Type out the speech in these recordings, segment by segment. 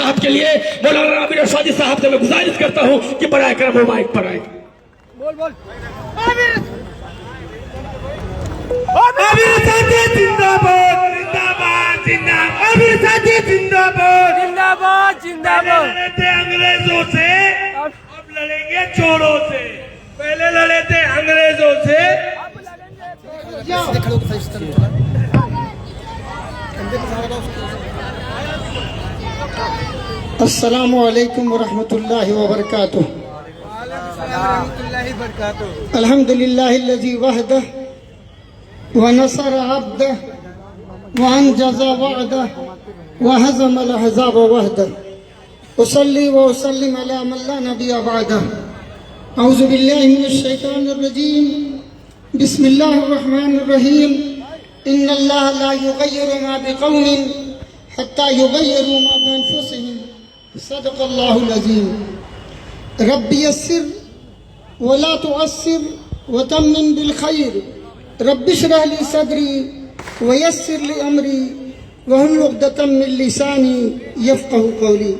साहब के लिए मौलाना आमिर अर्शादी साहब से मैं गुजारिश करता हूँ कि बराए करम वो माइक पर आए। बोल बोल आमिर साथी जिंदाबाद जिंदाबाद जिंदाबाद, आमिर साथी जिंदाबाद जिंदाबाद जिंदाबाद। लड़े थे अंग्रेजों से, अब लड़ेंगे चोरों से। पहले लड़े थे अंग्रेजों से, अस्सलामु अलैकुम वरहमतुल्लाहि वबरकातुह। अल्हम्दुलिल्लाहिल्लज़ी वहदह व नसर अब्दह व अंजज़ वअदह व हज़मल अहज़ाब वहदह। उसल्ली व उसल्लिम अला मन ला नबिय्य बअदह। औज़ु बिल्लाहि मिनश शैतानिर रजीम। बिस्मिल्लाहिर रहमानिर रहीम। इन्नल्लाह ला युग़य्यिरु मा बिक़ौमिन हत्ता युग़य्यिरु मा बिअन्फुसिहिम। सदक़ल्लाहुल अज़ीम। रब्बि यस्सिर वला तुअस्सिर वतम्मिम बिल खैर। रब्बि इश्रह ली सदरी वयस्सिर ली अमरी वहुल उक़दतम मिन लिसानी यफ़क़हू क़ौली।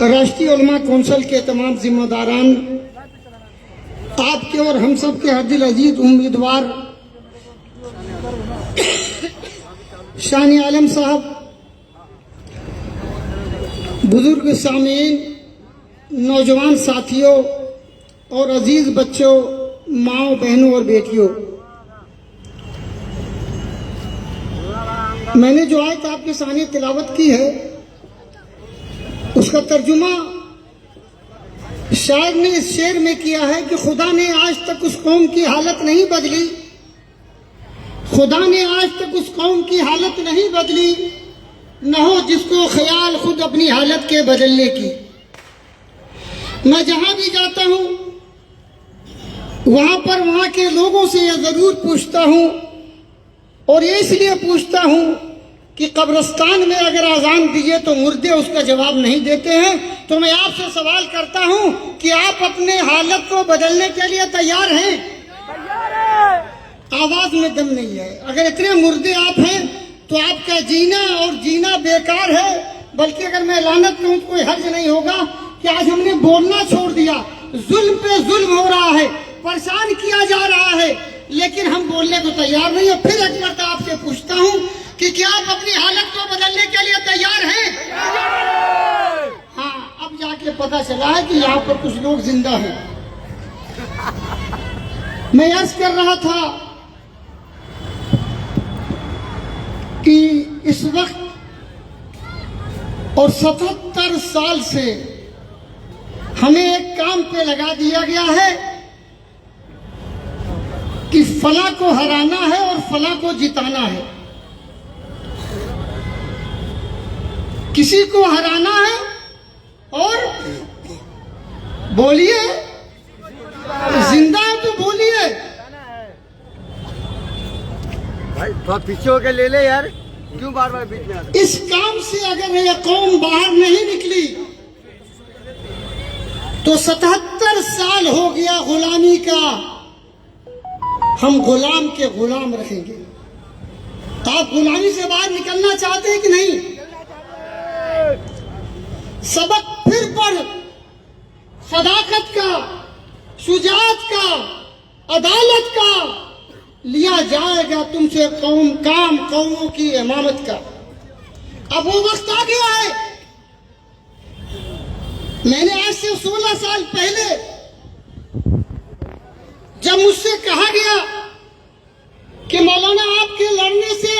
राष्ट्रीय उलमा कौंसिल के तमाम जिम्मेदारान, आपके और हम सब के हर्दिल अजीज उम्मीदवार शान आलम साहब, बुजुर्ग सामीन, नौजवान साथियों और अजीज बच्चों, माओ बहनों और बेटियों, मैंने जो आयत आपके सामने तिलावत की है उसका तर्जुमा शायर ने इस शेर में किया है कि खुदा ने आज तक उस कौम की हालत नहीं बदली, खुदा ने आज तक उस कौम की हालत नहीं बदली, न हो जिसको ख्याल खुद अपनी हालत के बदलने की। मैं जहां भी जाता हूं वहां पर वहां के लोगों से यह जरूर पूछता हूं, और ये इसलिए पूछता हूं कि कब्रिस्तान में अगर अजान दीजिए तो मुर्दे उसका जवाब नहीं देते हैं। तो मैं आपसे सवाल करता हूं कि आप अपने हालत को बदलने के लिए तैयार हैं? आवाज में दम नहीं है। अगर इतने मुर्दे आप हैं तो आपका जीना और जीना बेकार है। बल्कि अगर मैं लानत कहूं तो कोई हर्ज नहीं होगा कि आज हमने बोलना छोड़ दिया। जुल्म पे जुल्म हो रहा है, परेशान किया जा रहा है, लेकिन हम बोलने को तैयार नहीं। और फिर एक बार आपसे पूछता हूं कि क्या आप अपनी हालत को बदलने के लिए तैयार हैं? हाँ, अब जाके पता चला है कि यहाँ पर कुछ लोग जिंदा हैं। मैं अर्ज कर रहा था कि इस वक्त और 77 साल से हमें एक काम पे लगा दिया गया है कि फला को हराना है और फला को जिताना है। किसी को हराना है और बोलिए, जिंदा है तो बोलिए भाई, थोड़ा पीछे होकर ले ले यार, क्यों बार बार बीच में आते? इस काम से अगर यह कौम बाहर नहीं निकली तो 77 साल हो गया गुलामी का, हम गुलाम के गुलाम रहेंगे। आप गुलामी से बाहर निकलना चाहते हैं कि नहीं? सबक फिर पर सदाकत का, शुजाअत का, अदालत का लिया जाएगा तुमसे कौमों की इमामत का। अब वो वक्त आ गया है। मैंने आज से 16 साल पहले जब मुझसे कहा गया कि मौलाना आपके लड़ने से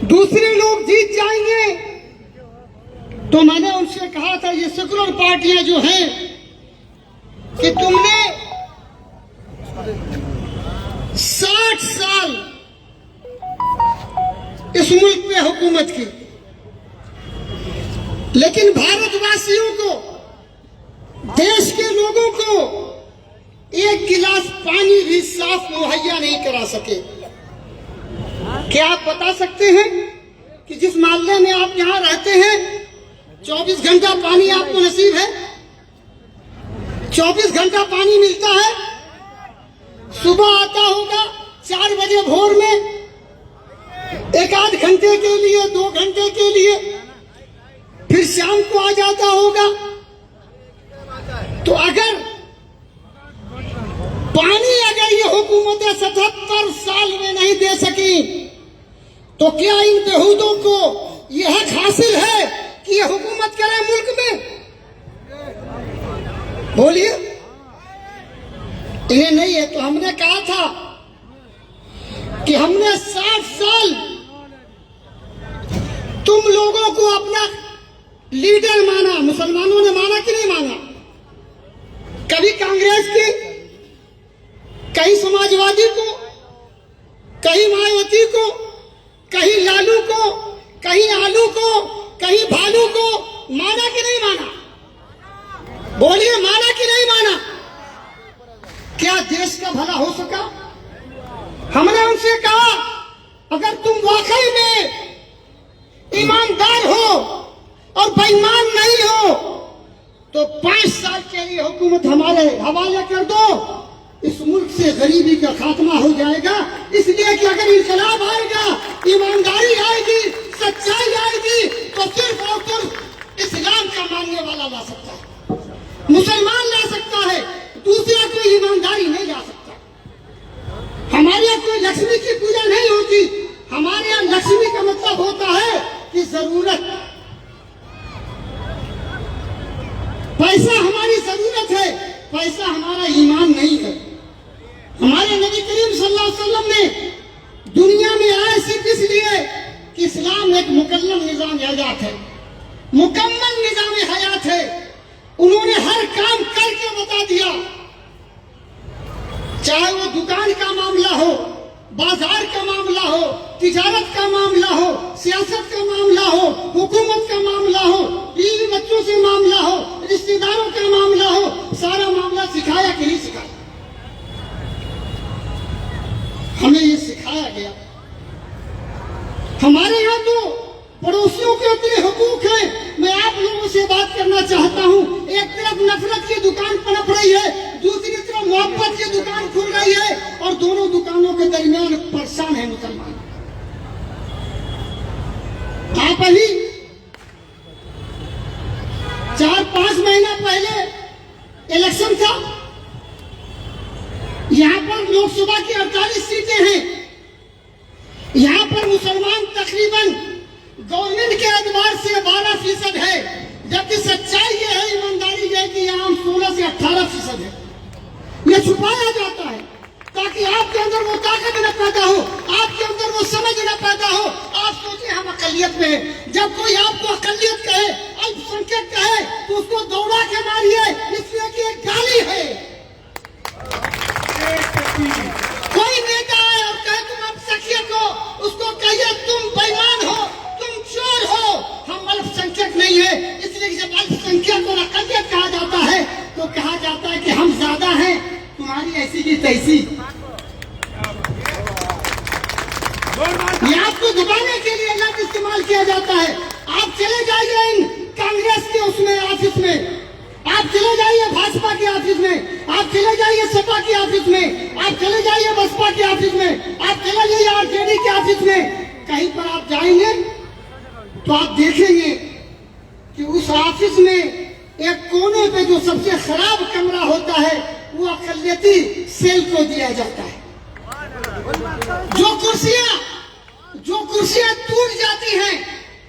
दूसरे लोग जीत जाएंगे, तो मैंने उनसे कहा था ये सेकुलर पार्टियां जो हैं कि तुमने 60 साल इस मुल्क में हुकूमत की, लेकिन भारतवासियों को, देश के लोगों को एक गिलास पानी भी साफ मुहैया नहीं करा सके। क्या आप बता सकते हैं कि जिस मोहल्ले में आप यहां रहते हैं 24 घंटा पानी आपको नसीब है? 24 घंटा पानी मिलता है? सुबह आता होगा 4 बजे भोर में, एक आध घंटे के लिए, 2 घंटे के लिए, फिर शाम को आ जाता होगा। तो अगर पानी अगर ये हुकूमतें 77 साल में नहीं दे सकी, तो क्या इन बेहूदों को यह हक हासिल है कि ये हुकूमत करे मुल्क में? बोलिए, इन्हें नहीं है। तो हमने कहा था कि हमने 60 साल तुम लोगों को अपना लीडर माना। मुसलमानों ने माना कि नहीं माना? कभी कांग्रेस की, कहीं समाजवादी को, कहीं मायावती को, कहीं लालू को, कहीं आलू को, कहीं भालू को माना कि नहीं माना? बोलिए, माना कि नहीं माना? क्या देश का भला हो सका? हमने उनसे कहा, अगर तुम वाकई में ईमानदार हो और बेईमान नहीं हो, तो 5 साल के लिए हुकूमत हमारे हवाले कर दो। इस मुल्क से गरीबी का खात्मा हो जाएगा। इसलिए कि अगर इंकलाब आएगा, ईमानदारी आएगी, सच्चाई आएगी, तो सिर्फ और सिर्फ इस्लाम का मानने वाला ला सकता है, मुसलमान ला सकता है। दूसरा कोई ईमानदारी नहीं ला सकता। हमारे यहाँ कोई लक्ष्मी की पूजा नहीं होती। हमारे यहाँ लक्ष्मी का मतलब होता है कि जरूरत, पैसा हमारी जरूरत है, पैसा हमारा ईमान नहीं है। हमारे नबी करीम सल्लल्लाहु अलैहि वसल्लम ने दुनिया में आए सिर्फ इसलिए कि इस्लाम एक मुकम्मल निजाम हयात है, मुकम्मल निजाम हयात है। उन्होंने हर काम करके बता दिया, चाहे वो दुकान का मामला हो, बाजार का मामला हो, तिजारत का मामला हो, सियासत का मामला हो, हुकूमत का मामला हो, बीवी बच्चों से मामला हो, रिश्तेदारों का मामला हो, सारा मामला सिखाया कि नहीं सिखाया? हमें ये सिखाया गया। हमारे यहाँ तो पड़ोसियों के इतने हुकूक हैं। मैं आप लोगों से बात करना चाहता हूँ। एक तरफ नफरत की दुकान पनप रही है, दूसरी तरफ मोहब्बत की दुकान खुल रही है, और दोनों दुकानों के दरमियान परेशान है मुसलमान। आप अभी 4-5 महीना पहले इलेक्शन था। यहाँ पर लोकसभा की 48 सीटें हैं। यहाँ पर मुसलमान तकरीबन गवर्नमेंट के एतबार से 12% है, जबकि सच्चाई ये है, ईमानदारी ये है कि यहाँ 16 से 18% है। ये छुपाया जाता है ताकि आपके अंदर वो ताकत न पैदा हो, आपके अंदर वो समझ न पैदा हो। आप सोचिए, हम अकलियत में हैं। जब कोई आपको अकलियत कहे, अल्पसंख्यक कहे, तो उसको दौड़ा के मारिए, इसलिए कि एक गाली है। कोई नेता आए और कहे तुम अल्पसंख्यक हो, उसको कहिए तुम बेईमान हो, तुम चोर हो। हम अल्पसंख्यक नहीं है, इसलिए जब अल्पसंख्यक और अकलियत कहा जाता है तो कहा जाता है कि हम ज्यादा हैं, तुम्हारी ऐसी की तैसी। ये आपको दबाने के लिए लफ्ज इस्तेमाल किया जाता है। आप चले जाइए इन कांग्रेस के उसमें ऑफिस में, आप चले जाइए भाजपा के ऑफिस में, आप चले जाइए सपा के ऑफिस में, आप चले जाइए बसपा के ऑफिस में, आप चले जाइए आरजेडी के ऑफिस में। कहीं पर आप जाएंगे तो आप देखेंगे कि उस ऑफिस में एक कोने पे जो सबसे खराब कमरा होता है, वो अकलियती सेल को दिया जाता है। जो कुर्सियां टूट जाती हैं,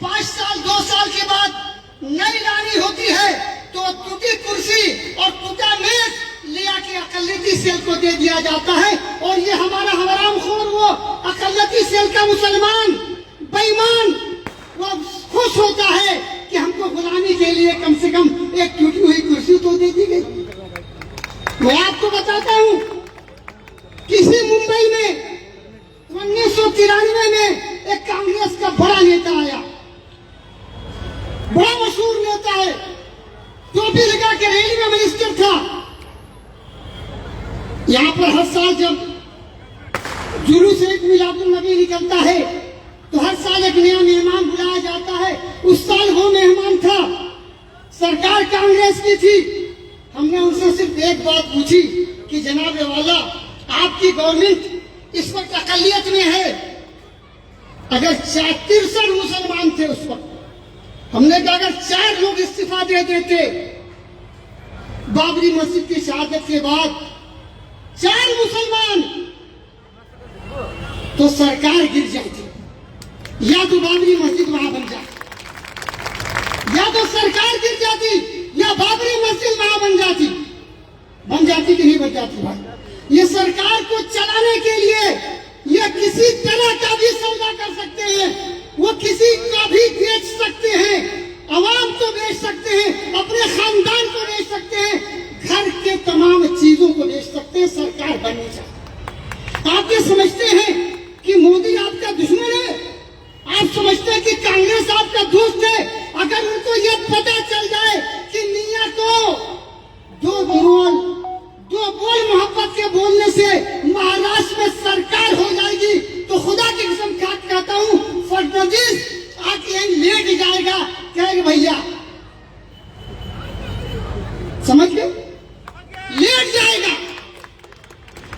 5 साल 2 साल के बाद नई लानी होती है, तो टूटी कुर्सी और टूटा मेज लिया के अकलियती सेल को दे दिया जाता है। और ये हमारा हरामखोर, वो अकलियती सेल का मुसलमान बेईमान, वो खुश होता है कि हमको गुलामी के लिए कम से कम एक टूटी हुई कुर्सी तो दे दी गई। मैं आपको बताता हूँ, किसी मुंबई में 1993 में एक कांग्रेस का बड़ा नेता आया, बड़ा मशहूर नेता है, टोपी लगा के रैली में मिनिस्टर था। यहाँ पर हर साल जब जुलूस ईद मिलादुन नबी निकलता है, तो हर साल एक नया मेहमान बुलाया जाता है। उस साल वो मेहमान था, सरकार कांग्रेस की थी। हमने उनसे सिर्फ एक बात पूछी कि जनाब वाला, आपकी गवर्नमेंट इस वक्त अकलियत में है, अगर 63 मुसलमान थे उस वक्त, हमने कहा अगर 4 लोग इस्तीफा दे देते बाबरी मस्जिद की शहादत के बाद, 4 मुसलमान, तो सरकार गिर जाती। या तो बाबरी मस्जिद वहां बन जाती, या तो सरकार गिर जाती, या बाबरी मस्जिद वहां बन जाती कि नहीं बन जाती भाई। ये सरकार को चलाने के लिए ये किसी तरह का भी सौदा कर सकते हैं, वो किसी का भी बेच सकते हैं, अवाम को बेच सकते हैं, अपने खानदान को बेच सकते हैं, घर के तमाम चीजों को बेच सकते हैं, सरकार बननी चाहिए। आप ये समझते हैं कि मोदी आपका दुश्मन है? आप समझते हैं कि कांग्रेस आपका दोस्त है? अगर उनको ये पता चल जाए कि मियां को दो बोल मोहब्बत के बोलने से महाराष्ट्र में सरकार हो जाएगी, तो खुदा की कसम कहता हूं फडणवीस आके यहीं लेट जाएगा, कहेगा भैया, समझ गए, लेट जाएगा।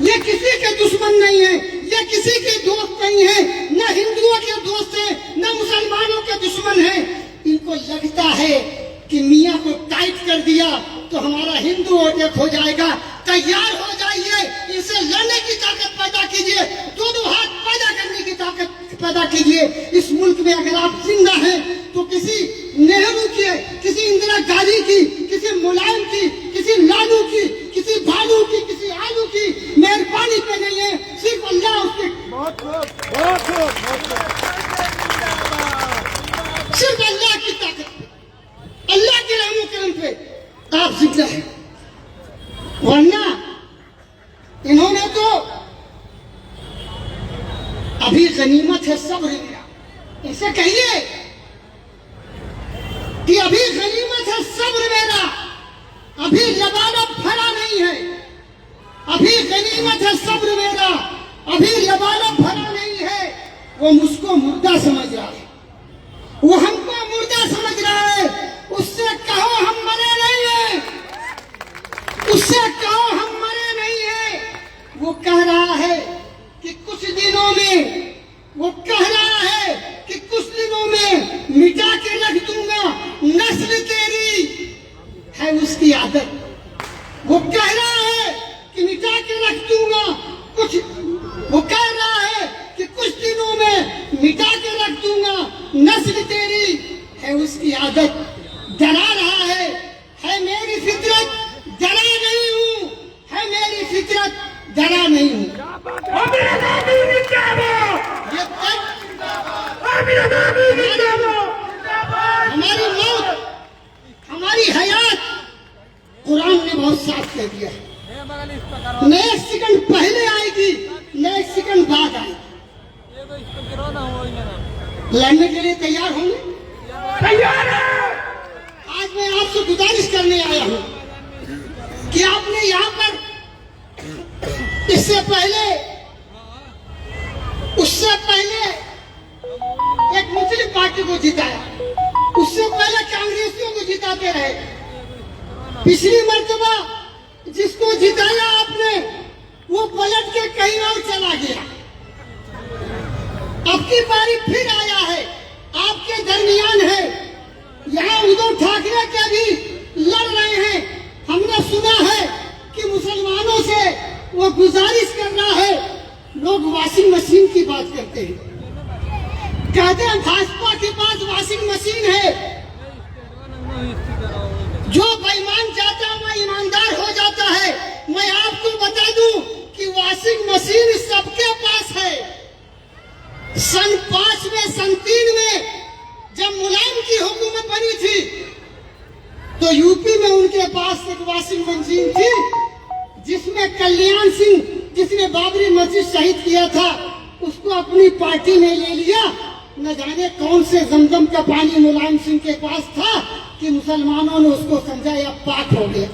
ये किसी के दुश्मन नहीं है, ये किसी के दोस्त नहीं है, न हिंदुओं के दोस्त है, न मुसलमानों के दुश्मन है। इनको लगता है कि मियां को टाइट कर दिया तो हमारा हिंदू वोट एक हो जाएगा। तैयार हो जाइए, इसे लड़ने की ताकत पैदा कीजिए, दोनों हाथ पैदा करने की ताकत पैदा कीजिए। इस मुल्क में अगर आप जिंदा हैं तो किसी नेहरू की, किसी इंदिरा गांधी की, किसी मुलायम की, किसी लालू की, किसी भालू की, किसी आलू की मेहरबानी पे नहीं है, सिर्फ अल्लाह उसके, सिर्फ अल्लाह की ताकत पे, अल्लाह के रहमो करम पे आप जिंदा हैं। वरना इन्होंने तो अभी गनीमत है सब्र मेरा, इसे कहिए कि अभी गनीमत है सब्र मेरा, अभी लबालब भरा नहीं है, अभी गनीमत है सब्र मेरा, अभी लबालब भरा नहीं है। वो मुझको मुर्दा समझ रहा है, वो हमको मुर्दा समझ रहा है। उससे कहो हम मरे नहीं हैं, उससे कहो हम मरे नहीं हैं। वो कह रहा है कि कुछ दिनों में, वो कह रहा है कि कुछ दिनों में मिटा के रख दूंगा नस्ल तेरी, है उसकी आदत। वो कह रहा है कि मिटा के रख दूंगा कुछ, वो कह रहा है कि कुछ दिनों में मिटा के रख दूंगा नस्ल तेरी, है उसकी आदत। डरा रहा है मेरी फितरत, डरा नहीं हूं, है मेरी फितरत, डरा नहीं हूं। ये हमारी मौत, हमारी हयात कुरान ने बहुत साफ कह दिया है। न एक सेकंड पहले आएगी, न एक सेकंड बाद आएगी। लड़ने के लिए तैयार होंगे? तैयार है। आज मैं आपसे गुजारिश करने आया हूं कि आपने यहां पर इससे पहले, उससे पहले एक मुस्लिम पार्टी को जिताया, उससे पहले कांग्रेसियों को जिताते रहे। पिछली मर्तबा जिसको जिताया आपने, वो पलट के कहीं और चला गया। अब की बारी फिर आया है, आपके दरमियान है। यहाँ उद्धव ठाकरे के भी लड़ रहे हैं। हमने सुना है कि मुसलमानों से वो गुजारिश कर रहा है। लोग वॉशिंग मशीन की बात करते हैं, कहते हैं भाजपा के पास वॉशिंग मशीन है। जो बेईमान जाता है वह ईमानदार हो जाता है। मैं आपको बता दूं कि वॉशिंग मशीन सबके पास है। सन 5 में, सन 3 में जब मुलायम की हुकूमत बनी थी तो यूपी में उनके पास एक वॉशिंग मशीन थी, जिसमें कल्याण सिंह, जिसने बाबरी मस्जिद शहीद किया था, उसको अपनी पार्टी में ले लिया। न जाने कौन से जमजम का पानी मुलायम सिंह के पास था कि मुसलमानों ने उसको समझा या पाक हो गया।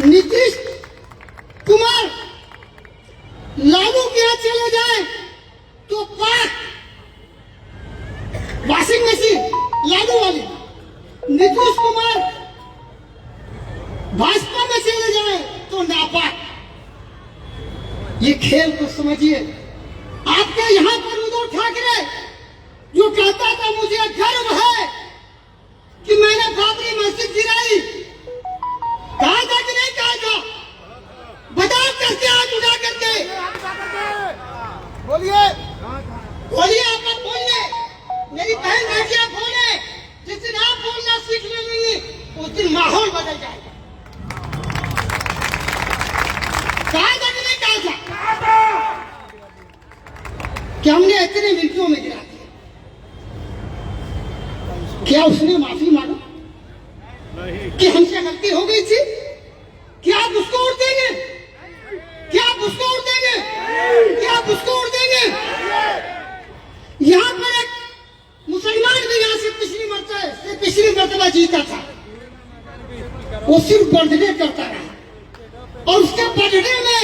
नीतीश कुमार लालू के यहाँ चले जाए तो पाक वॉशिंग मशीन लालू वाली। नीतीश कुमार भाजपा में चले जाए तो नापाक। ये खेल को समझिए। आपके यहाँ पर उद्धव ठाकरे जो कहता था मुझे गर्व है कि मैंने बाबरी मस्जिद गिराई, कहा था कि नहीं कहा था? बताओ करके हाथ उठा करके बोलिए, बोलिए, आप मत बोलिए। मेरी बहन बेटियां बोले, जिस दिन आप बोलना सीख लेंगे उस दिन माहौल बदल जाएगा। कहा था कि नहीं कहा था? क्या हमने इतने मिनटों में गिरा दिया? क्या उसने माफी मांगा कि हमसे गलती हो गई थी? क्या आप उसको उड़ देंगे? क्या आप उसको उड़ देंगे? क्या आप उसको उड़ देंगे? यहाँ पर एक मुसलमान भी यहाँ से पिछली मर्तबा जीता था, वो सिर्फ बर्थडे करता रहा और उसके बर्थडे में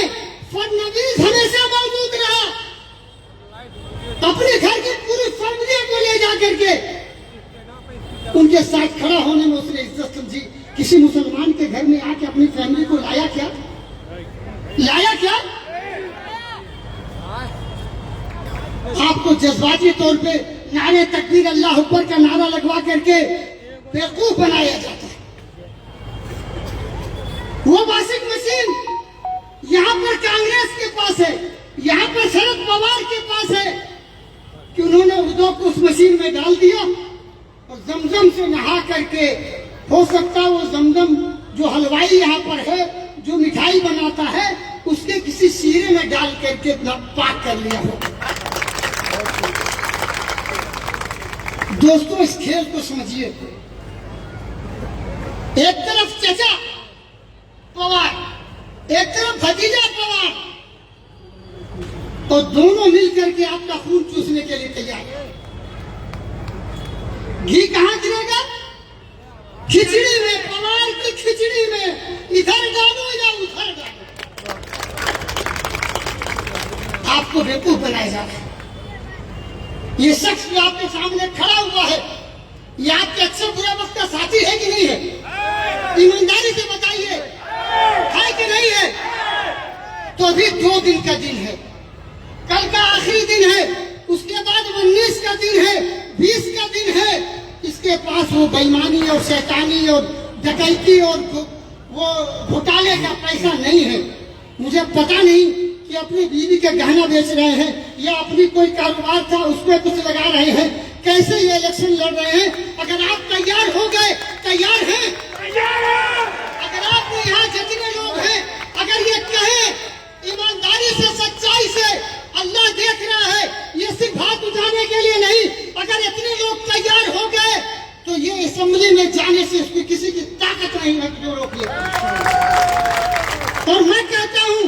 फडणवीस हमेशा मौजूद रहा। अपने घर की पूरी फैमिली को ले जाकर के उनके साथ खड़ा होने में उसने इज्जत समझी। किसी मुसलमान के घर में आके अपनी फैमिली को लाया क्या? लाया क्या? आपको जज्बाती तौर पे नारे तकबीर अल्लाह अकबर का नारा लगवा करके बेवकूफ बनाया जाता है। वो वॉशिंग मशीन यहाँ पर कांग्रेस के पास है, यहाँ पर शरद पवार के पास है कि उन्होंने उद्धव को उस मशीन में डाल दिया और जमजम से नहा करके, हो सकता है वो जमजम जो हलवाई यहाँ पर है जो मिठाई बनाता है उसके किसी शीरे में डाल करके पाक कर लिया हो। दोस्तों, इस खेल को समझिए। एक तरफ चचा पवार, एक तरफ भतीजा पवार, और दोनों मिलकर के आपका खून चूसने के लिए तैयार है। घी कहां गिरेगा? खिचड़ी में, पवार की खिचड़ी में। इधर डालो या उधर डालो, आपको बेवकूफ बनाया जा रहा है। ये शख्स जो आपके सामने खड़ा हुआ है, ये आपके अक्सर बुरे वक्त का साथी है कि नहीं है? ईमानदारी से बताइए, है कि नहीं है? तो अभी 2 दिन का दिन है, कल का आखिरी दिन है, उसके बाद 19 का दिन है, 20 का दिन है। इसके पास वो बेईमानी और शैतानी और डकैती और वो घोटाले का पैसा नहीं है। मुझे पता नहीं कि अपनी बीवी का गहना बेच रहे हैं या अपनी कोई कारोबार था उसमें कुछ लगा रहे हैं, कैसे ये इलेक्शन लड़ रहे हैं। अगर आप तैयार हो गए, तैयार हैं? अगर आपने यहाँ जितने लोग हैं, अगर ये कहे ईमानदारी से, सच्चाई से, अल्लाह देख रहा है, ये सिर्फ हाथ उठाने के लिए नहीं, अगर इतने लोग तैयार हो गए तो ये असेंबली में जाने से उसकी किसी की ताकत नहीं है जो रोक ले। और मैं कहता हूं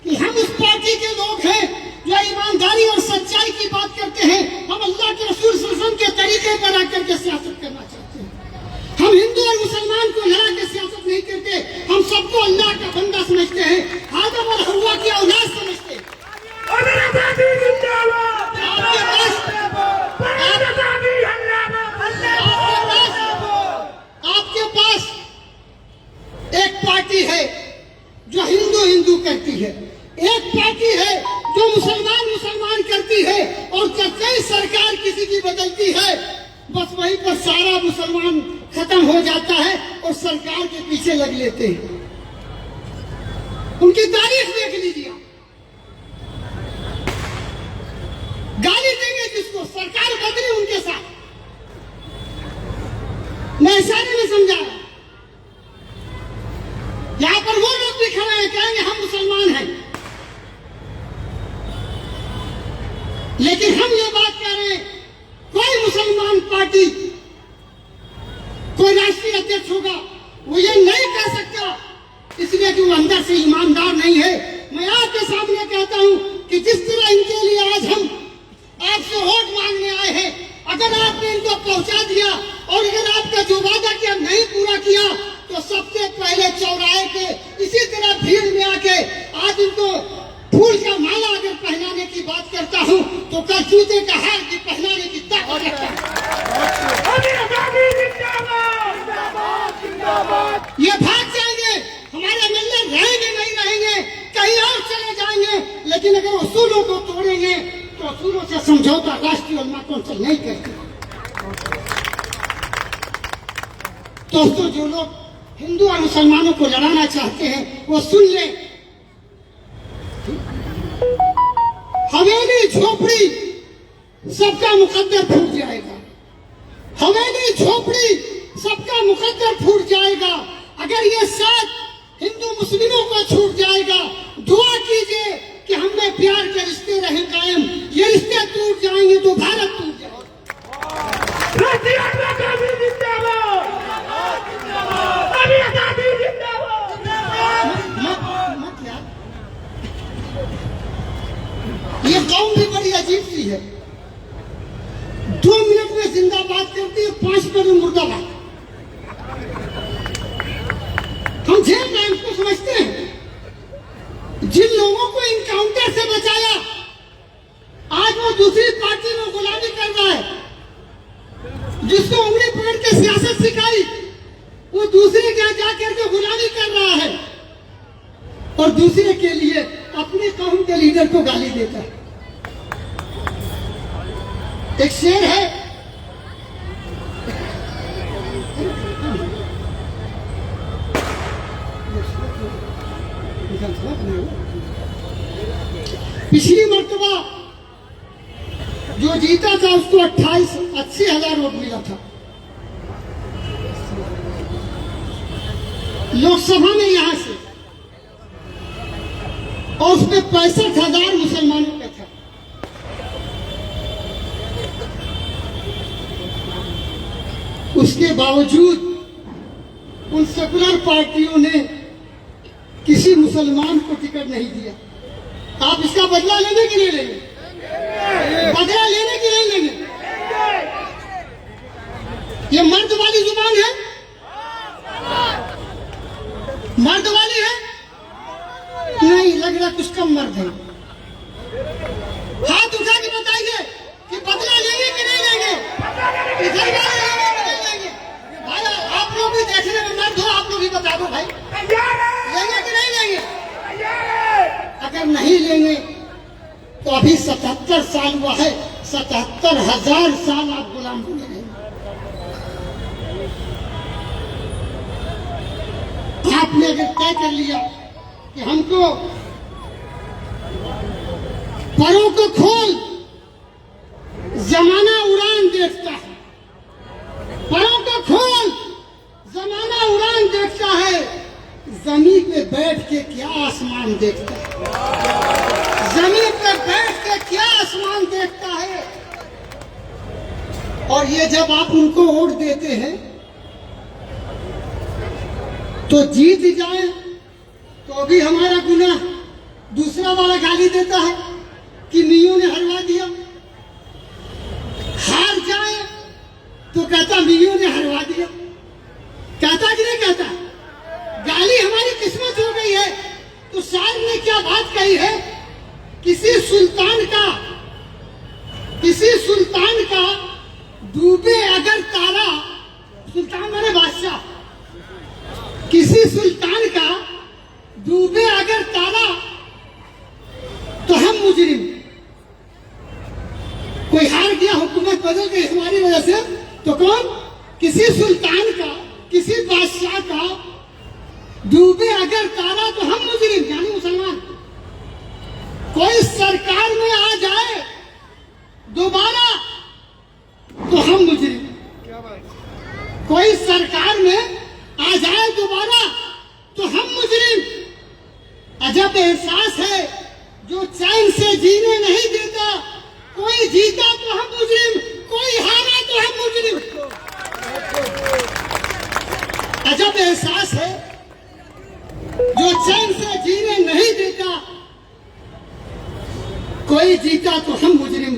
कि हम उस पार्टी के लोग हैं जो ईमानदारी और सच्चाई की बात करते हैं। हम अल्लाह के रसूल सल्लल्लाहु अलैहि वसल्लम के तरीके पर आकर के सियासत करना चाहते हैं। हम हिंदू और मुसलमान को लड़ा के सियासत नहीं करते, हम सबको अल्लाह का बंदा समझते हैं, आदम और हव्वा की औलाद समझते हैं। आपके पास एक पार्टी है जो हिंदू हिंदू करती है, एक पार्टी है जो मुसलमान मुसलमान करती है, और जब कई सरकार किसी की बदलती है बस वहीं पर सारा मुसलमान खत्म हो जाता है और सरकार के पीछे लग लेते हैं। उनकी तारीख देख लीजिए, गाली देंगे जिसको, सरकार बदली उनके साथ। मैं इशारे में समझा, यहां पर वो लोग भी खड़े हैं, कहेंगे हम मुसलमान हैं, लेकिन हम ये बात कह रहे हैं, कोई मुसलमान पार्टी, कोई राष्ट्रीय अध्यक्ष होगा वो ये नहीं कह सकता इसलिए कि वो अंदर से ईमानदार नहीं है। मैं आपके सामने कहता हूं कि जिस तरह इनके लिए आज हम आपसे वोट मांगने आए हैं, अगर आपने इनको पहुंचा दिया और अगर आपका जो वादा किया नहीं पूरा किया तो सबसे पहले चौराहे पे इसी तरह भीड़ में आके आज इनको फूल का माला अगर पहनाने की बात करता हूं तो कल जूते का हार भी पहनाने की ताकत रखता हूं। ये भाग जाएंगे, हमारे मिलने रहेंगे नहीं रहेंगे, कहीं और चले जाएंगे, को तोड़ेंगे तो असूलों से समझौता राष्ट्रीय उलमा कौंसिल नहीं करती। दोस्तों, जो लोग हिंदू और मुसलमानों को लड़ाना चाहते हैं वो सुन लें। हवेली झोपड़ी सबका मुकद्दर फूट जाएगा। हवेली झोपड़ी सबका मुकद्दर फूट जाएगा। अगर ये साथ हिंदू मुस्लिमों को छूट जाएगा, दुआ कीजिए कि हमें प्यार के रिश्ते रहे कायम। ये रिश्ते टूट जाएंगे तो भारत टूट जाएगा। ये कौम भी बड़ी अजीब सी है। 2 मिनट में जिंदाबाद करती है, 5 मिनट में मुर्दाबाद। हम जेल टाइम्स को समझते हैं। जिन लोगों को इनकाउंटर से बचाया, आज वो दूसरी पार्टी में गुलामी कर रहा है। जिसको उंगली पकड़ के सियासत सिखाई, वो दूसरे के जाकर के गुलामी कर रहा है और दूसरे के लिए अपने कौम के लीडर को गाली देता है। एक शेर है, पिछली मर्तबा जो जीता था उसको 80,000 वोट मिला था लोकसभा में यहां से, और उसमें 65,000 मुसलमानों का था। उसके बावजूद उन सेकुलर पार्टियों ने किसी मुसलमान को टिकट नहीं दिया। आप इसका बदला लेने की नहीं लेंगे? बदला लेने की नहीं लेंगे? ये मर्द वाली जुबान है, मर्द वाली है? नहीं लग रहा, कुछ कम मर्द है। हाथ उठा के बताइए कि बदला लेंगे कि नहीं लेंगे? इधर लेंगे कि नहीं लेंगे? भाई आप लोग भी देखने में मर्द हो, आप लोग भी बता दो भाई, लेंगे कि नहीं लेंगे? अगर नहीं लेंगे तो अभी 77 साल हुआ है, 77,000 साल आप गुलाम बने रहेंगे। आपने अगर तय कर लिया कि हमको परों को खोल, जमाना उड़ान देखता है, परों को खोल, जमाना उड़ान देखता है, जमीन पे बैठ के क्या आसमान देखता है, जमीन पे बैठ के क्या आसमान देखता है। और ये जब आप उनको वोट देते हैं तो जीत जाए तो भी हमारा गुनाह, दूसरा वाला गाली देता है कि मियों ने हरवा दिया। हार जाए तो कहता मियों ने हरवा दिया। कहता कि नहीं कहता? गाली हमारी किस्मत हो गई है। तो शायर ने क्या बात कही है? किसी सुल्तान का डूबे अगर तारा, सुल्तान माने बादशाह, किसी सुल्तान का डूबे अगर तारा तो हम मुजरिम। कोई हार गया, हुकूमत बदल गई हमारी वजह से, तो कौन? किसी सुल्तान का, किसी बादशाह का डूबे अगर तारा तो हम मुजरिम, यानी मुसलमान। कोई सरकार में आ जाए दोबारा तो हम मुजरिम। कोई सरकार में आ जाए दोबारा तो हम मुजरिम। अजब एहसास है जो चैन से जीने नहीं देता। कोई जीता तो हम मुजरिम, कोई हारा तो हम मुजरिम। अजब एहसास है जो चैन से जीने नहीं देता। कोई जीता तो हम मुजरिम,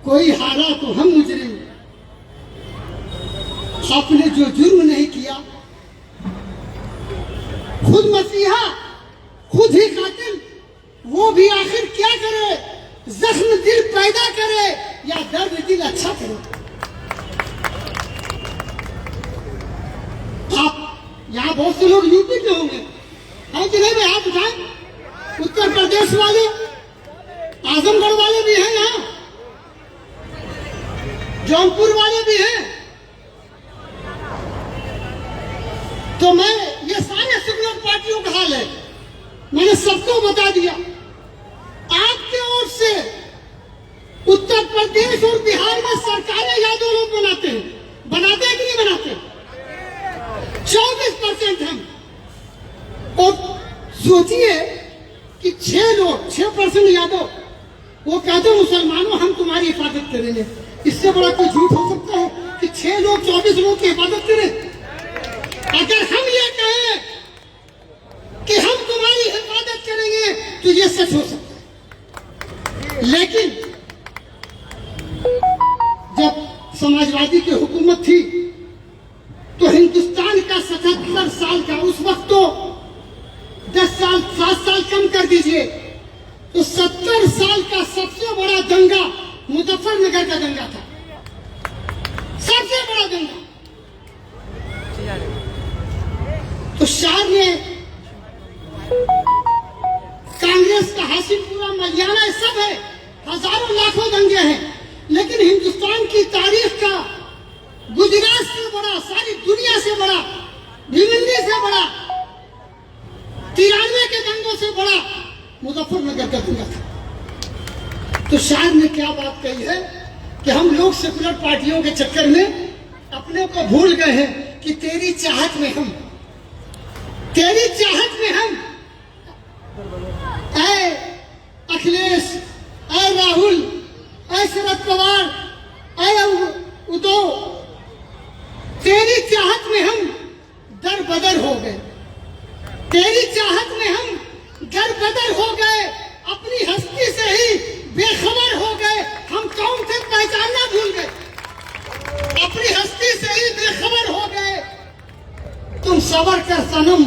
कोई हारा तो हम मुजरिम। आपने जो जुर्म नहीं किया, खुद मसीहा, खुद ही कातिल, वो भी आखिर क्या करे? जख्म दिल पैदा करे या दर्द दिल अच्छा करे? आप यहाँ बहुत से लोग यूपी के होंगे, है कि नहीं भाई? हाथ उठाएं। उत्तर प्रदेश वाले आजमगढ़ वाले भी हैं यहाँ, जौनपुर वाले भी हैं। तो मैं ये सारे सेकुलर पार्टियों का हाल है, मैंने सबको बता दिया। आपके ओर से उत्तर प्रदेश और बिहार में सरकारें यादव लोग बनाते हैं, बनाते हैं कि नहीं बनाते? 24% हम। और सोचिए कि 6% यादव वो कहते मुसलमानों हम तुम्हारी हिफाजत करेंगे। इससे बड़ा कोई झूठ हो सकता है कि 6 लोग 24 लोग की हिफाजत करें? अगर हम ये कहें कि हम तुम्हारी हिफाजत करेंगे तो ये सच हो सकता है। लेकिन जब समाजवादी की हुकूमत थी तो हिंदुस्तान का 77 साल का, उस वक्त तो 10 साल 7 साल कम कर दीजिए, तो 70 साल का सबसे बड़ा दंगा मुजफ्फरनगर का दंगा था, सबसे बड़ा दंगा। तो शाह ने कांग्रेस का हाशिमपुरा मलियाना सब है, हजारों लाखों दंगे हैं, लेकिन हिंदुस्तान की तारीख का गुजरात से बड़ा, सारी दुनिया से बड़ा, भिवंडी से बड़ा, 93 के दंगों से बड़ा मुजफ्फरनगर का दंगा था। तो शाह ने क्या बात कही है कि हम लोग सेकुलर पार्टियों के चक्कर में अपने को भूल गए हैं कि तेरी चाहत में हम, तेरी चाहत में हम, ऐ अखिलेश, ऐ राहुल, ऐ शरद पवार, ऐ उद्धव, तेरी चाहत में हम दर बदर हो गए, तेरी चाहत में हम दर बदर हो गए, अपनी हस्ती से ही बेखबर हो गए, हम कौन थे पहचानना भूल गए, अपनी हस्ती से ही बेखबर हो गए। तुम सबर कर सनम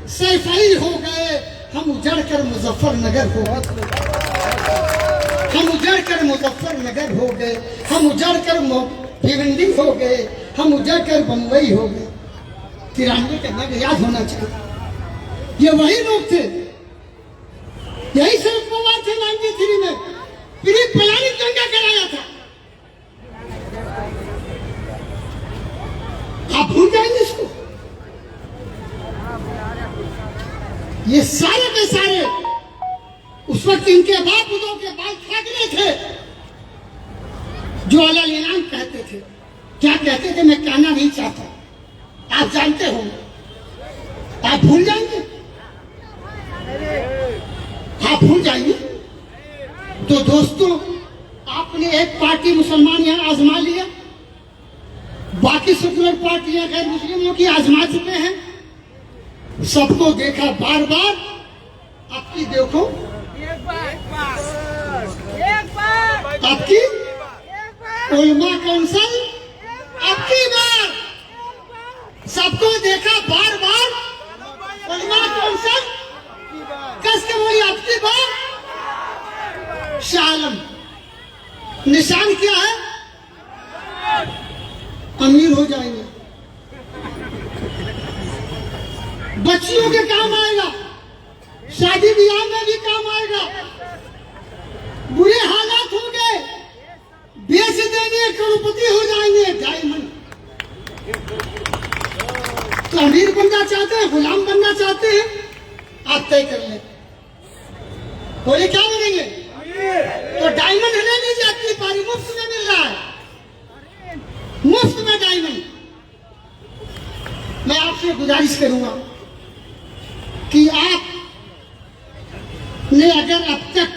सैफई हो गए, हम उजड़ कर मुजफ्फरनगर हो गए, हम उजड़ कर मुजफ्फरनगर हो गए, हम उजड़ कर भिवंडी हो गए, हम उजड़ कर बम्बई हो गए। 93 का दंगा याद होना चाहिए। ये वही लोग थे, यही शरद पवार थे 93 में, प्री प्लानिंग दंगा कराया था। आप भूल जाएंगे इसको? ये सारे के सारे उस वक्त इनके बाप उदों के बाल फेंकने थे, जो अल इनाम कहते थे। क्या कहते थे मैं कहना नहीं चाहता, आप जानते हो, आप भूल जाएंगे, आप भूल जाएंगे। तो दोस्तों, आपने एक पार्टी मुसलमान यहाँ आजमा लिया, बाकी सेकुलर पार्टियां गैर मुस्लिमों की आजमा चुके हैं, सबको देखा बार बार। आपकी देखो, आपकी उलमा काउंसिल आपकी बार, सबको देखा बार बार, उलमा काउंसिल कस के बोली आपकी बार। शाह आलम निशान क्या है? अमीर हो जाएंगे, बच्चियों के काम आएगा, शादी ब्याह में भी काम आएगा। बुरे हालात होंगे, बेच देंगे, करोड़पति हो जाएंगे, डायमंड। तो अमीर बनना चाहते हैं, गुलाम बनना चाहते हैं, आप तय कर लें। बोले क्या बनेंगे? तो डायमंड ले लीजिए, आपकी पारी मुफ्त में मिल रहा है, मुफ्त में डायमंड। मैं आपसे गुजारिश करूंगा कि आप ने अगर अब तक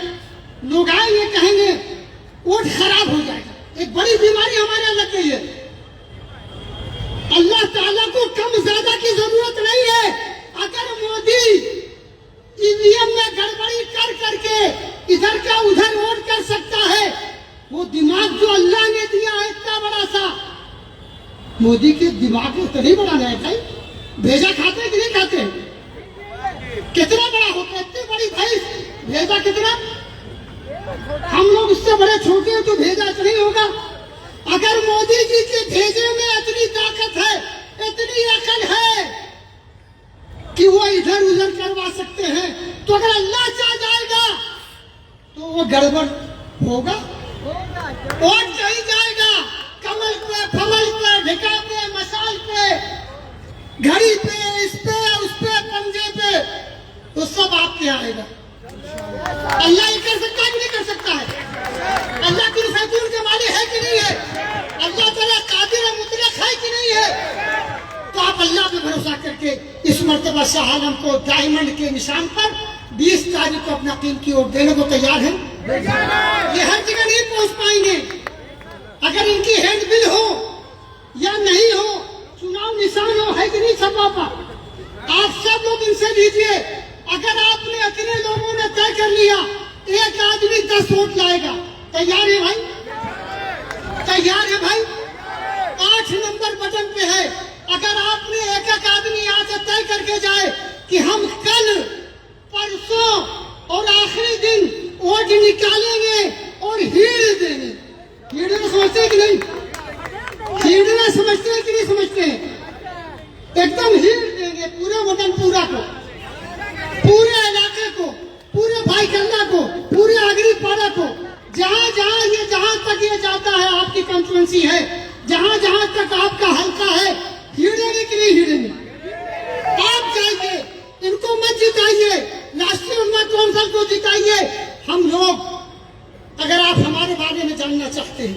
लोग आएंगे कहेंगे वोट खराब हो जाएगा, एक बड़ी बीमारी हमारे लग गई है। अल्लाह ताला को कम ज्यादा की जरूरत नहीं है। अगर मोदी ईवीएम में गड़बड़ी कर करके इधर का उधर वोट कर सकता है, वो दिमाग जो अल्लाह ने दिया है इतना बड़ा सा, मोदी के दिमाग को तो नहीं बनाना है भाई। भेजा खाते हैं कि नहीं खाते? कितना बड़ा होता है, इतनी बड़ी भाई भेजा कितना, हम लोग उससे बड़े छोटे हैं तो भेजा तो नहीं होगा। अगर मोदी जी के भेजे में इतनी ताकत है, इतनी अकल है कि वो इधर उधर करवा सकते हैं, तो अगर अल्लाह चाह जाएगा तो वो गड़बड़ होगा। वोट कहीं जाएगा, कमल पे, फमल पे, ढिका पे, मसाल पे, घड़ी पे, इस पे, उस पे, पंजे पे, तो सब आपके आएगा। अल्लाह ये कर सकता है कि नहीं कर सकता है? अल्लाह की फैतून के मालिक है कि नहीं है? अल्लाह ताला कादिर मुतलक है कि नहीं है? तो आप अल्लाह पे भरोसा करके इस मर्तबा शाह आलम को डायमंड के निशान पर 20 तारीख को अपना कीमती वोट देने को तैयार है। ये हर जगह नहीं पहुंच पाएंगे। अगर इनकी हैंडबिल हो या नहीं हो, चुनाव निशान हो, है कि नहीं छपा पर, आप सब लोग इनसे लीजिए। अगर आपने इतने लोगों ने तय कर लिया एक आदमी 10 वोट लाएगा, तैयार है भाई? तैयार है भाई? 8 नंबर बटन पे है। अगर आपने एक एक आदमी यहाँ से तय करके जाए कि हम कल, परसों और आखिरी दिन वोट निकालेंगे और हीड़ देंगे। हीड़ना समझते हैं कि नहीं? हीड़ना समझते हैं कि नहीं समझते हैं? एकदम हीड़ देंगे पूरे वतन पूरा को, पूरे इलाके को, पूरे भाई कल्ला को, पूरे आगरी पाड़ा को, जहां तक ये जाता है आपकी कॉन्स्टिट्यूंसी है, जहां तक आपका हल्का है, हिड़ेंगे कि नहीं हिड़ेंगे? आप जाइए, इनको मत जिताइए, राष्ट्रीय उम्मा कौंसिल को जिताइए। हम लोग, अगर आप हमारे बारे में जानना चाहते हैं,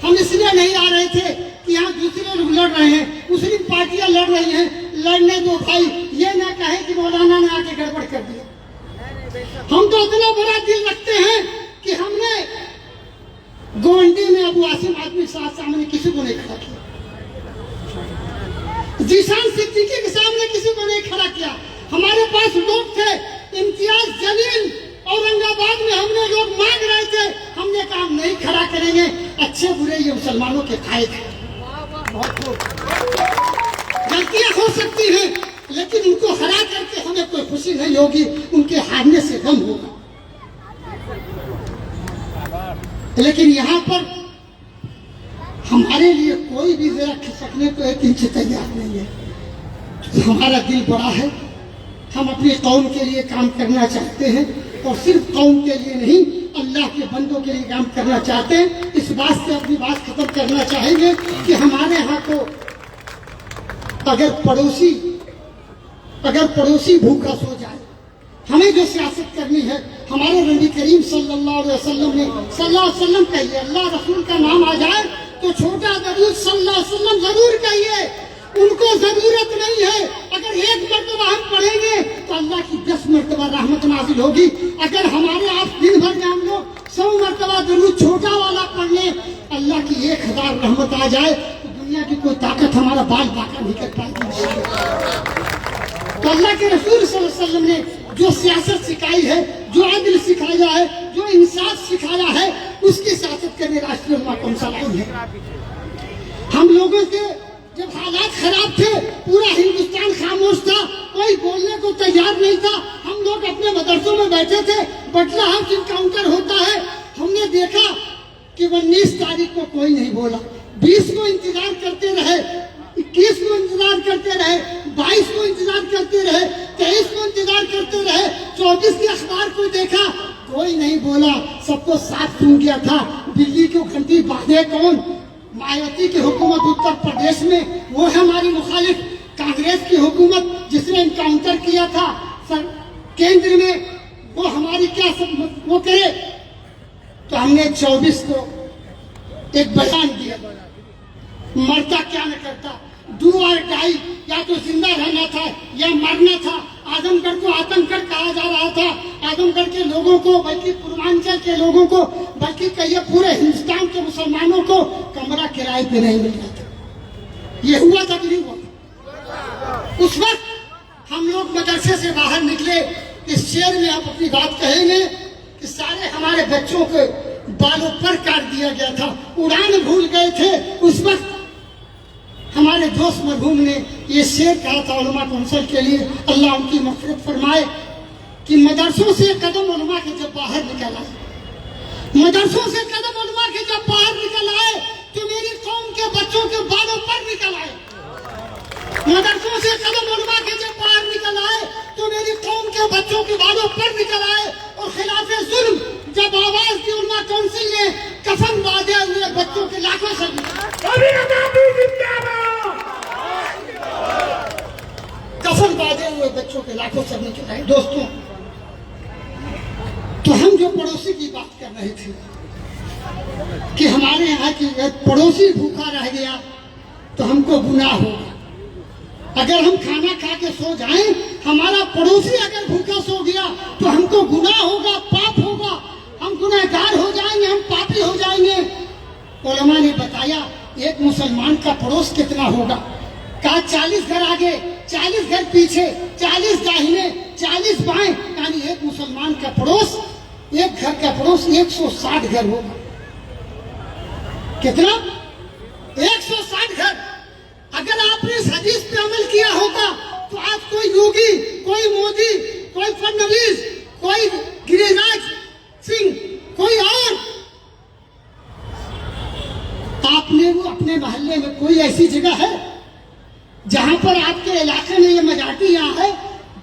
हम इसलिए नहीं आ रहे थे कि यहाँ दूसरे लोग लड़ रहे हैं, मुस्लिम पार्टियां लड़ रही हैं, लड़ने दो भाई, ये ना कहे कि मौलाना ने आके गड़बड़ कर दिया। हम तो इतना बड़ा दिल रखते हैं कि हमने गोंडी में अबू आसिम आदमी सामने किसी को नहीं खड़ा किया, जीशान सिद्दीकी के सामने किसी को नहीं खड़ा किया। हमारे पास लोग थे, इम्तियाज जलील औरंगाबाद में हमने लोग मांग रहे थे, हमने कहा नहीं खड़ा करेंगे, अच्छे बुरे ये मुसलमानों के खाए थे। गलतियां हो सकती हैं, लेकिन उनको हरा करके हमें कोई खुशी नहीं होगी, उनके हारने से गम होगा। लेकिन यहाँ पर हमारे लिए कोई भी जरा खिसकने को 1 इंच तैयार नहीं है। हमारा दिल बड़ा है, हम अपनी कौम के लिए काम करना चाहते हैं, और सिर्फ कौम के लिए नहीं, अल्लाह के बंदों के लिए काम करना चाहते हैं। इस बात से अपनी बात खत्म करना चाहेंगे कि हमारे यहाँ को अगर पड़ोसी भूखा सो जाए, हमें जो सियासत करनी है, हमारे नबी करीम सल्लल्लाहु अलैहि वसल्लम कहिए, अल्लाह रसूल का नाम आ जाए तो छोटा दरूद सल्लल्लाहु अलैहि वसल्लम जरूर कहिए। उनको जरूरत नहीं है, अगर 1 मरतबा हम पढ़ेंगे तो अल्लाह की 10 मरतबा रहमत नाजिल होगी। अगर हमारे आप दिन भर में हम लोग 100 मरतबा दरूद छोटा वाला पढ़ लें, अल्लाह की 1000 रहमत आ जाए तो दुनिया की कोई ताकत हमारा बाल बाका नहीं कर पाएगी। तो अल्लाह के रसूल सल्लल्लाहु अलैहि वसल्लम ने जो सियासत सिखाई है, जो अदल सिखाया है, जो इंसाफ सिखाया है, उसकी सियासत करने राष्ट्रीय उम्मा कौंसिल आई है। हम लोगों के जब हालात खराब थे, पूरा हिंदुस्तान खामोश था, कोई बोलने को तैयार नहीं था। हम लोग अपने मदरसों में बैठे थे, बटला हाउस इनकाउंटर होता है, हमने देखा कि 19 तारीख को कोई नहीं बोला, 20 को इंतजार करते रहे, 21 को इंतजार करते रहे, 22 को इंतजार करते रहे, 23 को इंतजार करते रहे, 24 के अखबार को देखा, कोई नहीं बोला, सबको साथ सुन गया था। दिल्ली को घंटी बांधे कौन? मायावती की हुकूमत उत्तर प्रदेश में, वो है हमारी मुखालिफ कांग्रेस की हुकूमत जिसने इनकाउंटर किया था सर केंद्र में, वो हमारी क्या सब वो करे। तो हमने 24 को एक बयान दिया, मरता क्या न करता, डू और डाई, या तो जिंदा रहना था या मरना था। आजमगढ़ को आतंकगढ़ कहा जा रहा था, आजमगढ़ के लोगों को, बल्कि पूर्वांचल के लोगों को, बल्कि कहिए पूरे हिंदुस्तान के मुसलमानों को कमरा किराए पे नहीं मिल रहा था। ये हुआ था कि नहीं हुआ? उस वक्त हम लोग मदरसे से बाहर निकले, इस शेर में आप अपनी बात कहेंगे कि सारे हमारे बच्चों को बालों पर काट दिया गया था, उड़ान भूल गए थे। उस वक्त हमारे दोस्त मरहूम ने ये शेर कहा था उलमा कौंसिल के लिए, अल्लाह उनकी मग़फ़िरत फरमाए, कि मदरसों से कदम उलमा के जब बाहर निकल आए, मदरसों से कदम उलमा के जब बाहर निकल आए तो मेरी कौम के बच्चों के बालों पर निकल आए। मदरसों से कदम उलमा के जब बाहर निकल आए तो मेरी कौम के बच्चों के बालों पर निकल आए और खिलाफे जुल्म जब आवाज दी उलमा काउंसिल ने, कफन बांधे हुए बच्चों के लाखों सर कफन बांधे हुए बच्चों के लाखों सर ने चुराए। दोस्तों, तो हम जो पड़ोसी की बात कर रहे थे कि हमारे यहाँ की पड़ोसी भूखा रह गया तो हमको गुनाह होगा। अगर हम खाना खा के सो जाएं, हमारा पड़ोसी अगर भूखा सो गया तो हमको गुनाह होगा, पाप होगा, हम गुनहगार हो जाएंगे, हम पापी हो जाएंगे। उलमा ने बताया एक मुसलमान का पड़ोस कितना होगा। कहा 40 घर आगे, 40 घर पीछे, 40 दाहिने, 40 बाएं, यानी एक मुसलमान का पड़ोस, एक घर का पड़ोस 160 घर होगा। कितना? 160 घर। अगर आपने इस हदीस पे अमल किया होता तो आज कोई योगी, कोई मोदी, कोई फडणवीस, कोई गिरिराज सिंह, कोई और, आपने वो अपने मोहल्ले में कोई ऐसी जगह है जहां पर आपके इलाके में ये मजाटी यहाँ है,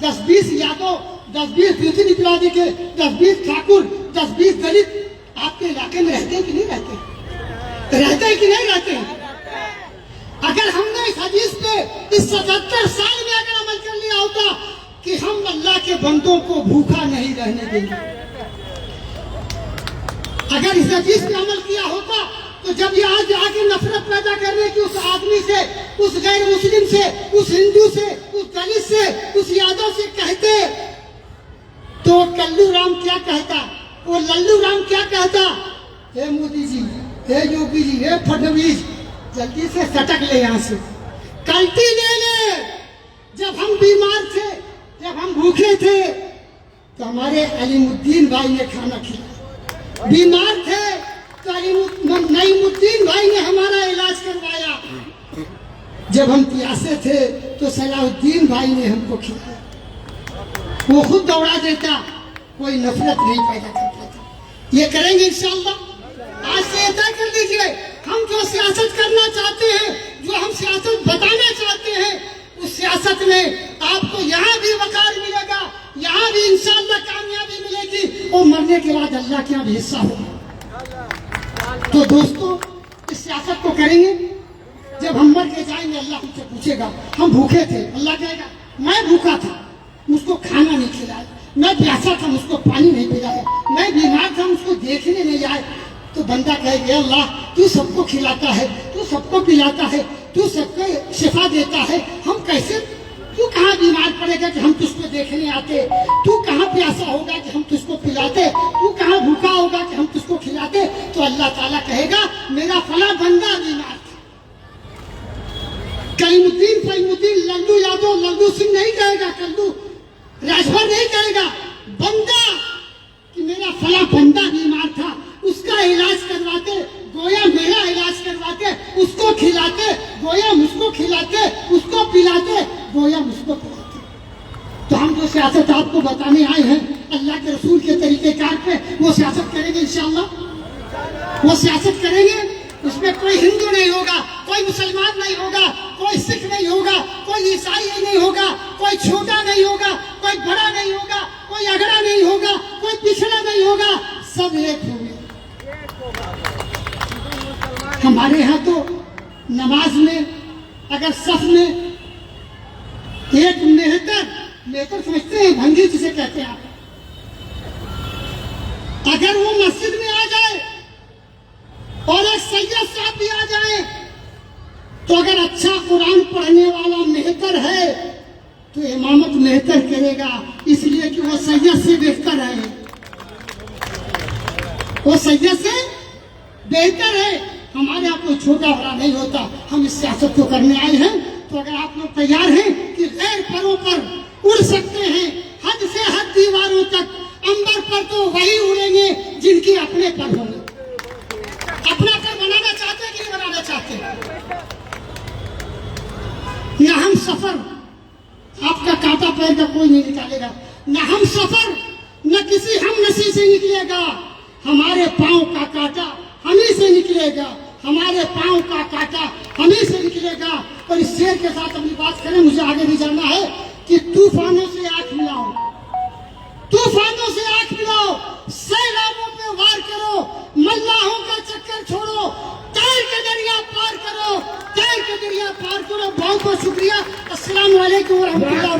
10-20 यादव, 10-20 दूसरी निपलादी के, 10-20 ठाकुर, 10-20 दलित आपके इलाके में रहते हैं कि नहीं रहते? रहते हैं कि नहीं रहते हैं? अगर हमने इस हदीस पे इस 77 साल में अगर अमल कर लिया होता कि हम अल्लाह के बंदों को भूखा नहीं रहने देंगे, अगर इस हदीस पे अमल किया होता तो जब ये आज आगे नफरत पैदा करने की उस आदमी से, उस गैर मुस्लिम से, उस हिंदू से, उस दलित से, उस यादव से कहते तो कल्लू राम क्या कहता, वो लल्लू राम क्या कहता? हे मोदी जी, हे योगी जी, हे फडणवीस, जल्दी से सटक ले यहाँ से, कल्टी ले ले। जब हम बीमार थे, जब हम भूखे थे तो हमारे अलीमुद्दीन भाई ने खाना खिलाया। बीमार थे तो नईमुद्दीन भाई ने हमारा इलाज करवाया। जब हम प्यासे थे तो सलाहुद्दीन भाई ने हमको खिलाया। वो खुद दौड़ा देता, कोई नफरत नहीं पैदा कर पाता। ये करेंगे इंशाअल्लाह। आज से तय कर लीजिए, हम जो सियासत करना चाहते हैं, जो हम सियासत बताना चाहते हैं, उस सियासत में आपको यहाँ भी वकार मिलेगा, यहाँ भी इंशाअल्लाह कामयाबी मिलेगी और मरने के बाद अल्लाह के यहाँ भी हिस्सा होगा। तो दोस्तों, इस सियासत को करेंगे। जब हम मर के जाएंगे अल्लाह हमसे पूछेगा हम भूखे थे, अल्लाह कहेगा मैं भूखा था, मुझको खाना नहीं खिलाया, मैं प्यासा था, मुझको पानी नहीं पिलाया, मैं बीमार था, मुझको देखने नहीं आए। तो बंदा कहेगा अल्लाह तू सबको खिलाता है, तू सबको पिलाता है, तू सबको शिफा देता है, हम कैसे, तू कहाँ बीमार पड़ेगा कि हम तुझको देखने आते, तू कहाँ प्यासा होगा कि हम तुझको पिलाते, तू कहाँ भूखा होगा कि हम तुझको खिलाते। तो अल्लाह ताला कहेगा मेरा फला बंदा बीमार था। कलीमुद्दीन लल्लू यादव, लल्लू सिंह नहीं कहेगा, कल्लू राजभर नहीं कहेगा, बंदा कि मेरा फला बंदा बीमार था, उसका इलाज करवाते, गोया मेरा इलाज करवाते, उसको खिलाते, गोया मुझको खिलाते, उसको पिलाते, गोया मुझको पिलाते। तो हम जो सियासत आपको बताने आए हैं अल्लाह के रसूल के तरीकेकार पे, वो सियासत करेंगे इंशाअल्लाह। वो सियासत करेंगे, उसमें कोई हिंदू नहीं होगा, कोई मुसलमान नहीं होगा, कोई सिख नहीं होगा, कोई ईसाई नहीं होगा, कोई छोटा नहीं होगा, कोई बड़ा नहीं होगा, कोई अगड़ा नहीं होगा, कोई पिछड़ा नहीं होगा, सब एक होंगे। हमारे यहाँ तो नमाज में अगर सफ में एक मेहतर समझते हैं, भंगी जिसे कहते हैं आप, अगर वो मस्जिद में आ जाए और एक सैयद साहब भी आ जाए, तो अगर अच्छा कुरान पढ़ने वाला मेहतर है तो इमामत मेहतर करेगा, इसलिए कि वो सैयद से बेहतर है, वो सैयद से बेहतर है। हमारे यहाँ कोई छोटा बड़ा नहीं होता, हम इस सियासत को करने आए हैं। तो अगर आप लोग तैयार हैं कि गैर परों पर उड़ सकते हैं, हद से हद दीवारों तक, अंबर पर तो वही उड़ेंगे जिनकी अपने पर होंगे। अपना पर बनाना चाहते हैं कि नहीं बनाना चाहते? न हम सफर, आपका कांटा पैर का कोई नहीं निकालेगा, न हम सफर न किसी हम नसी से निकलेगा, हमारे पांव का कांटा हमी से निकलेगा, हमारे पांव का कांटा हमी से निकलेगा। और इस शेर के साथ अपनी बात करें, मुझे आगे भी जाना है कि तूफानों से आंख मिलाओ, तूफानों से आंख मिलाओ, सैलाबों पे तैर के दरिया पार करो, तैर के दरिया पार करो। बहुत बहुत शुक्रिया। अस्सलाम वालेकुम व रहमतुल्लाह।